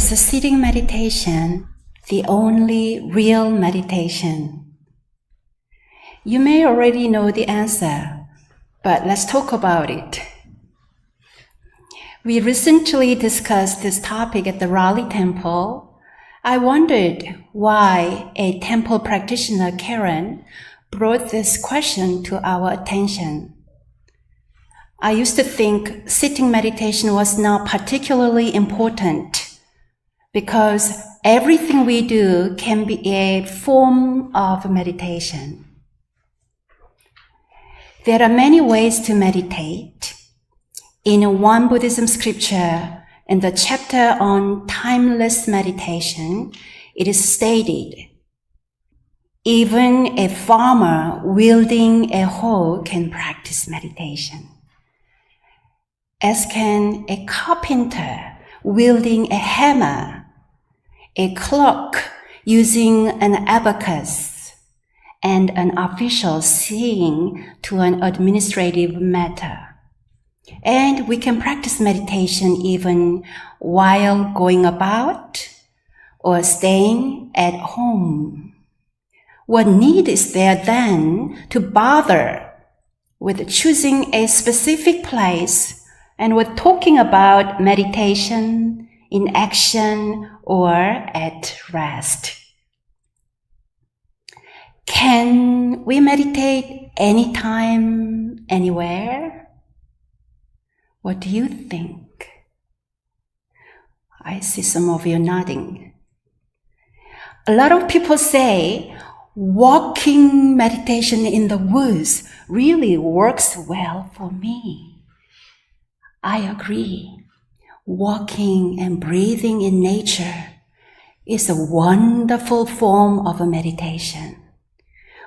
Is a sitting meditation the only real meditation? You may already know the answer, but let's talk about it. We recently discussed this topic at the Raleigh Temple. I wondered why a temple practitioner, Karen, brought this question to our attention. I used to think sitting meditation was not particularly important because everything we do can be a form of meditation. There are many ways to meditate. In one Buddhism scripture, in the chapter on timeless meditation, it is stated, even a farmer wielding a hoe can practice meditation, as can a carpenter wielding a hammer, a clerk using an abacus, and an official seeing to an administrative matter. And we can practice meditation even while going about or staying at home. What need is there then to bother with choosing a specific place and with talking about meditation in action or at rest? Can we meditate anytime, anywhere? What do you think? I see some of you nodding. A lot of people say walking meditation in the woods really works well for me. I agree. Walking and breathing in nature is a wonderful form of a meditation.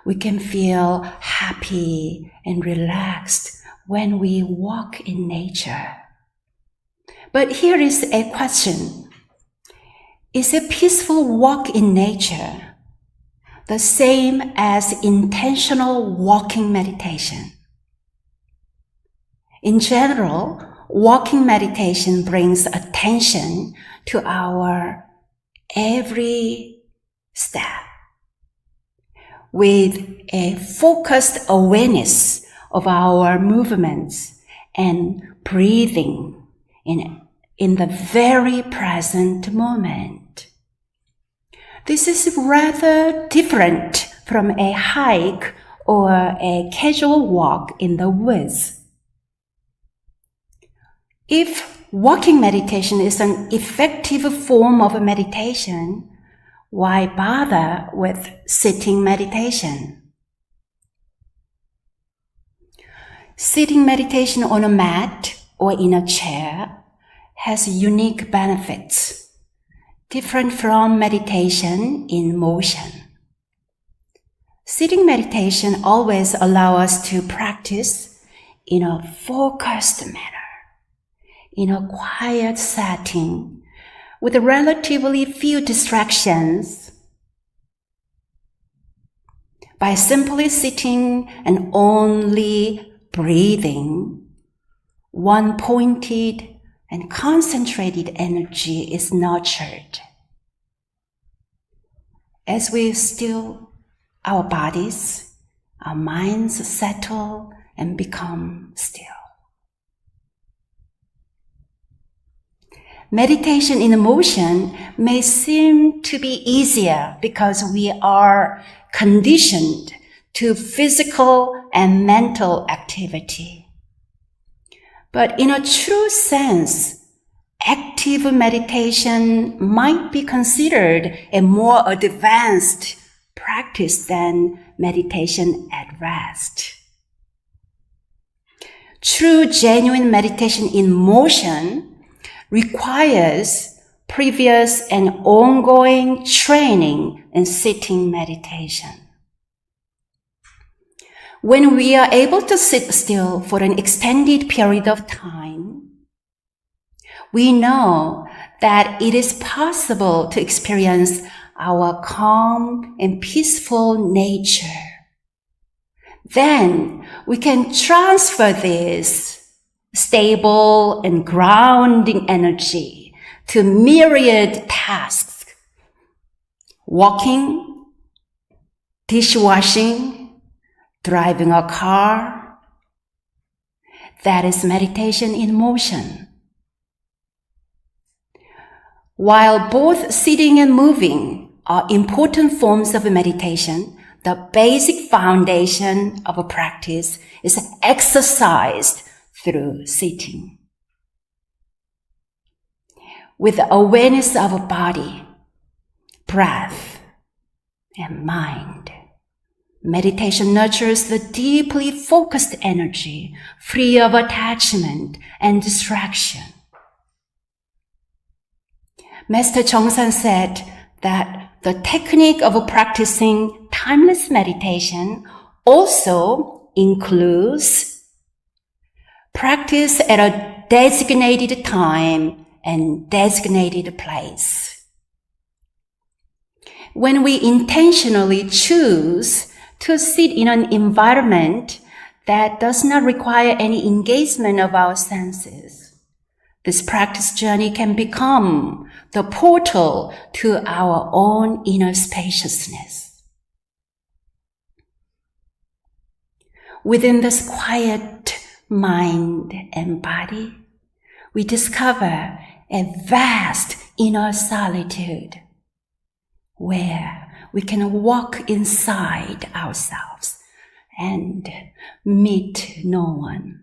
We can feel happy and relaxed when we walk in nature. But here is a question. Is a peaceful walk in nature the same as intentional walking meditation? In general, walking meditation brings attention to our every step with a focused awareness of our movements and breathing in the very present moment. This is rather different from a hike or a casual walk in the woods. If walking meditation is an effective form of meditation, why bother with sitting meditation? Sitting meditation on a mat or in a chair has unique benefits, different from meditation in motion. Sitting meditation always allows us to practice in a focused manner, in a quiet setting, with relatively few distractions. By simply sitting and only breathing, one pointed and concentrated energy is nurtured. As we still our bodies, our minds settle and become still. Meditation in motion may seem to be easier because we are conditioned to physical and mental activity. But in a true sense, active meditation might be considered a more advanced practice than meditation at rest. True, genuine meditation in motion requires previous and ongoing training in sitting meditation. When we are able to sit still for an extended period of time, we know that it is possible to experience our calm and peaceful nature. Then we can transfer this stable and grounding energy to myriad tasks. Walking, dishwashing, driving a car. That is meditation in motion. While both sitting and moving are important forms of meditation, the basic foundation of a practice is exercised through sitting. With awareness of body, breath, and mind, meditation nurtures the deeply focused energy, free of attachment and distraction. Master Chongsan said that the technique of practicing timeless meditation also includes practice at a designated time and designated place. When we intentionally choose to sit in an environment that does not require any engagement of our senses, this practice journey can become the portal to our own inner spaciousness. Within this quiet mind and body, we discover a vast inner solitude where we can walk inside ourselves and meet no one.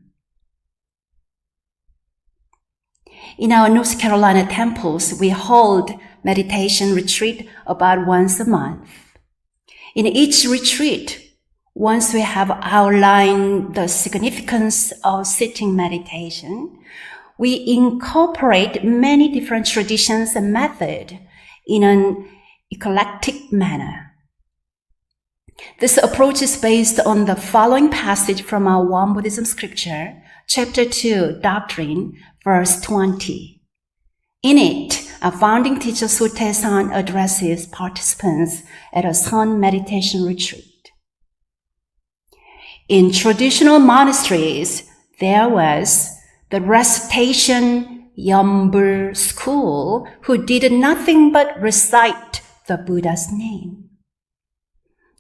In our North Carolina temples, we hold meditation retreat about once a month. In each retreat, once we have outlined the significance of sitting meditation, we incorporate many different traditions and methods in an eclectic manner. This approach is based on the following passage from our One Buddhism scripture, chapter 2, Doctrine, verse 20. In it, our founding teacher Sotae-san addresses participants at a sun meditation retreat. In traditional monasteries, there was the recitation Yambul school who did nothing but recite the Buddha's name.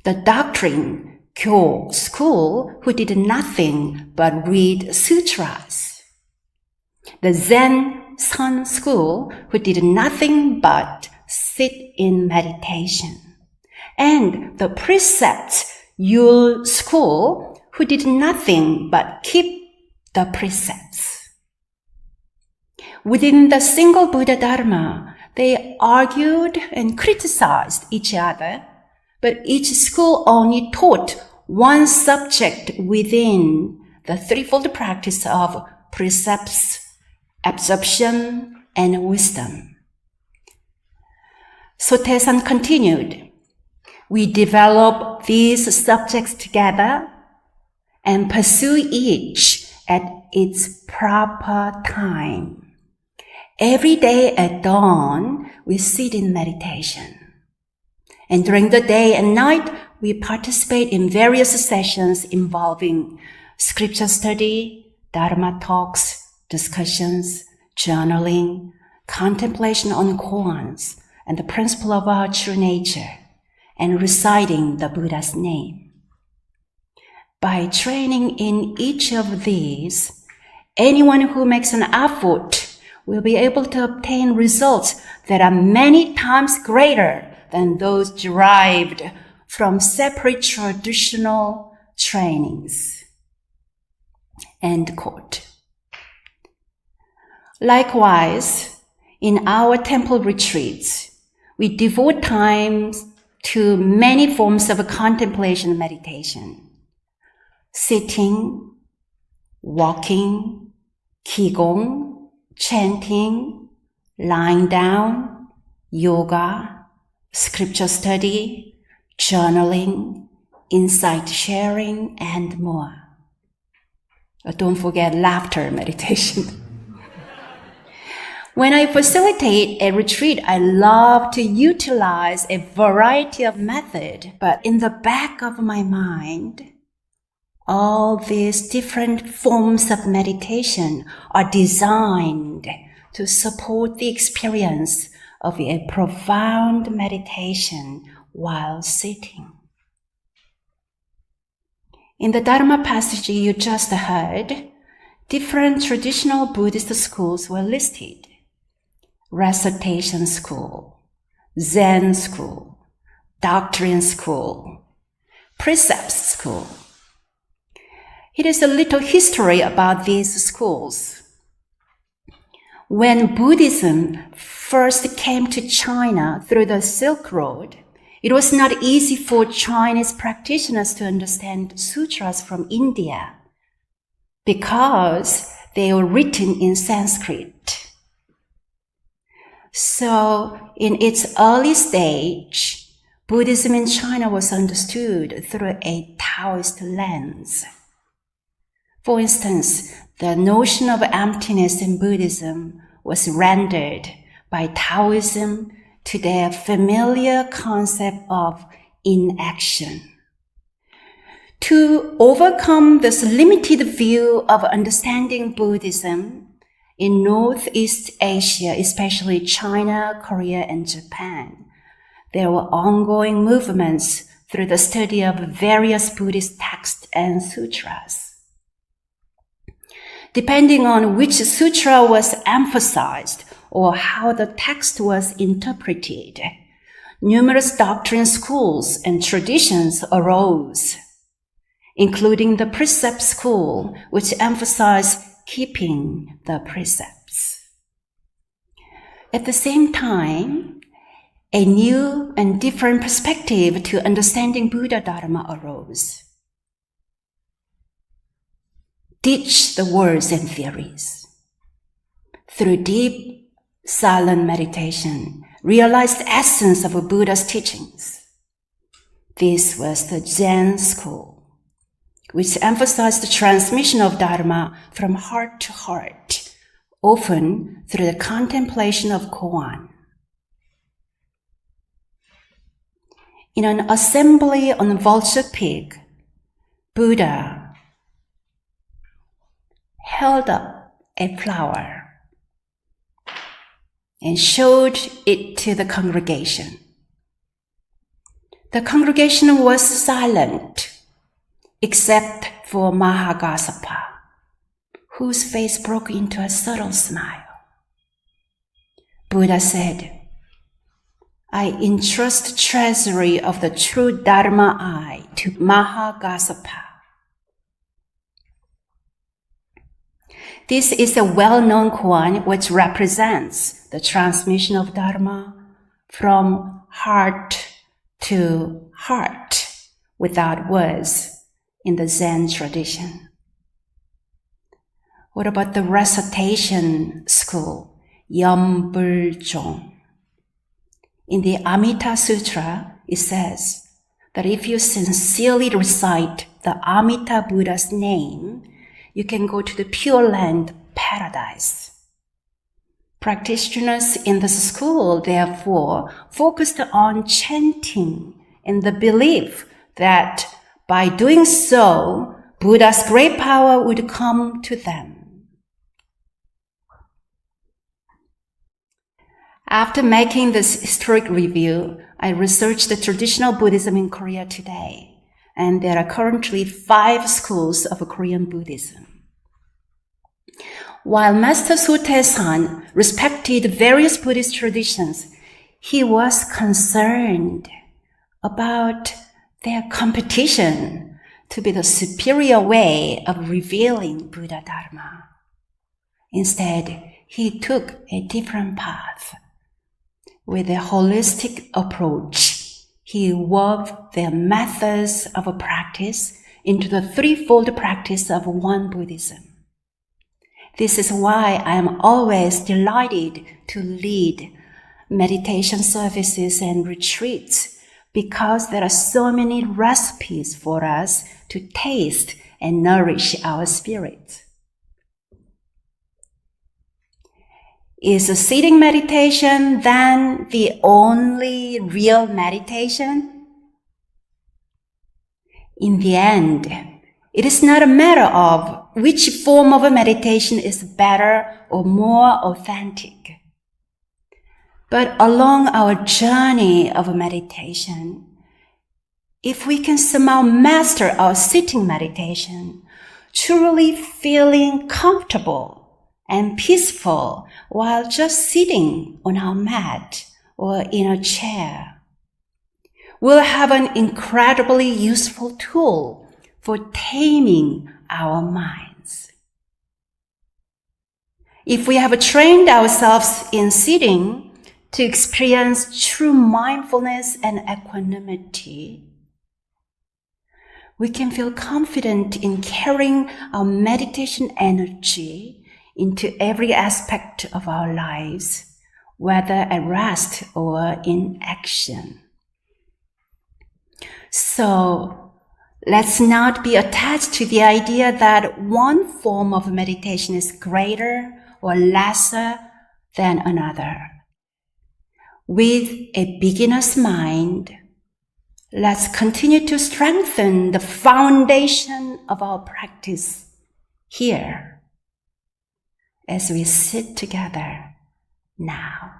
The doctrine Kyo school who did nothing but read sutras. The Zen Sun school who did nothing but sit in meditation. And the precepts Yul school who did nothing but keep the precepts. Within the single Buddha Dharma, they argued and criticized each other, but each school only taught one subject within the threefold practice of precepts, absorption, and wisdom. Sotae-san continued, we develop these subjects together and pursue each at its proper time. Every day at dawn, we sit in meditation. And during the day and night, we participate in various sessions involving scripture study, Dharma talks, discussions, journaling, contemplation on koans, and the principle of our true nature, and reciting the Buddha's name. By training in each of these, anyone who makes an effort will be able to obtain results that are many times greater than those derived from separate traditional trainings. End quote. Likewise, in our temple retreats, we devote time to many forms of contemplation and meditation. Sitting, walking, qigong, chanting, lying down, yoga, scripture study, journaling, insight sharing, and more. Don't forget laughter meditation. When I facilitate a retreat, I love to utilize a variety of methods, but in the back of my mind, all these different forms of meditation are designed to support the experience of a profound meditation while sitting. In the Dharma passage you just heard, different traditional Buddhist schools were listed. Recitation school, Zen school, doctrine school, precepts school. It is a little history about these schools. When Buddhism first came to China through the Silk Road, it was not easy for Chinese practitioners to understand sutras from India because they were written in Sanskrit. So, in its early stage, Buddhism in China was understood through a Taoist lens. For instance, the notion of emptiness in Buddhism was rendered by Taoism to their familiar concept of inaction. To overcome this limited view of understanding Buddhism in Northeast Asia, especially China, Korea, and Japan, there were ongoing movements through the study of various Buddhist texts and sutras. Depending on which sutra was emphasized or how the text was interpreted, numerous doctrine schools and traditions arose, including the precept school, which emphasized keeping the precepts. At the same time, a new and different perspective to understanding Buddha Dharma arose. Ditch the words and theories. Through deep, silent meditation, realize the essence of Buddha's teachings. This was the Zen school, which emphasized the transmission of Dharma from heart to heart, often through the contemplation of koan. In an assembly on Vulture Peak, Buddha held up a flower and showed it to the congregation. The congregation was silent, except for Mahagassapa, whose face broke into a subtle smile. Buddha said, "I entrust treasury of the true Dharma eye to Mahagassapa." This is a well-known koan which represents the transmission of Dharma from heart to heart without words in the Zen tradition. What about the recitation school, Yambulchong? In the Amita Sutra, it says that if you sincerely recite the Amita Buddha's name, you can go to the Pure Land paradise. Practitioners in this school, therefore, focused on chanting in the belief that by doing so, Buddha's great power would come to them. After making this historic review, I researched the traditional Buddhism in Korea today, and there are currently 5 schools of Korean Buddhism. While Master Sotae-san respected various Buddhist traditions, he was concerned about their competition to be the superior way of revealing Buddha Dharma. Instead, he took a different path. With a holistic approach, he wove their methods of practice into the threefold practice of one Buddhism. This is why I am always delighted to lead meditation services and retreats, because there are so many recipes for us to taste and nourish our spirit. Is a sitting meditation then the only real meditation? In the end, It is not a matter of which form of a meditation is better or more authentic. But along our journey of meditation, if we can somehow master our sitting meditation, truly feeling comfortable and peaceful while just sitting on our mat or in a chair, we'll have an incredibly useful tool for taming our minds. If we have trained ourselves in sitting to experience true mindfulness and equanimity, we can feel confident in carrying our meditation energy into every aspect of our lives, whether at rest or in action. So, let's not be attached to the idea that one form of meditation is greater or lesser than another. With a beginner's mind, let's continue to strengthen the foundation of our practice here as we sit together now.